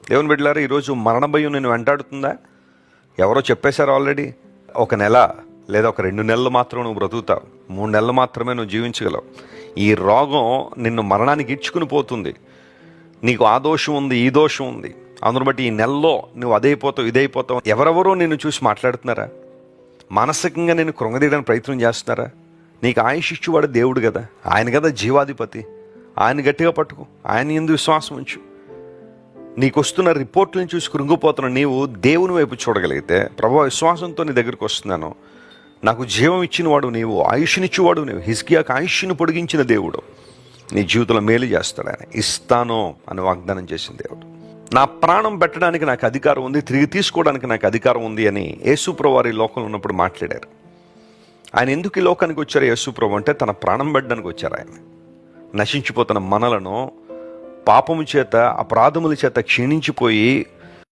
దేవుని బిడ్డలారా, ఈరోజు మరణ భయం నేను వెంటాడుతుందా? ఎవరో చెప్పేశారు ఆల్రెడీ, 1 నెల లేదా ఒక 2 నెలలు మాత్రం నువ్వు బ్రతుకుతావు, 3 నెలలు మాత్రమే నువ్వు జీవించగలవు. ఈ రోగం నిన్ను మరణానికి ఇడ్చుకుని పోతుంది. నీకు ఆ దోషం ఉంది, ఈ దోషం ఉంది, అందును బట్టి ఈ నెలలో నువ్వు అదైపోతావు, ఇదైపోతావు. ఎవరెవరో నిన్ను చూసి మాట్లాడుతున్నారా? మానసికంగా నేను కృంగదీయడానికి ప్రయత్నం చేస్తున్నారా? నీకు ఆయుష్ ఇచ్చేవాడు దేవుడు కదా, ఆయన కదా జీవాధిపతి. ఆయన గట్టిగా పట్టుకో, ఆయన యందు విశ్వాసం ఉంచు. నీకు వస్తున్న రిపోర్ట్లను చూసి కృంగిపోతున్న నీవు దేవుని వైపు చూడగలిగితే, ప్రభువా విశ్వాసంతో నీ దగ్గరికి వస్తున్నాను, నాకు జీవం ఇచ్చిన వాడు నీవు, ఆయుష్నిచ్చేవాడు నీవు, హిజ్కియాకు ఆయుష్ను పొడిగించిన దేవుడు, నీ జీవితంలో మేలు చేస్తాడు. ఆయన ఇస్తాను అని వాగ్దానం చేసిన దేవుడు. నా ప్రాణం పెట్టడానికి నాకు అధికారం ఉంది, తిరిగి తీసుకోవడానికి నాకు అధికారం ఉంది అని యేసుప్రభు వారు ఈ లోకంలో ఉన్నప్పుడు మాట్లాడారు. ఆయన ఎందుకు ఈ లోకానికి వచ్చారు యేసుప్రభు అంటే, తన ప్రాణం పెట్టడానికి వచ్చారు. ఆయన నశించిపోతున్న మనలను పాపము చేత, అపరాధముల చేత క్షీణించిపోయి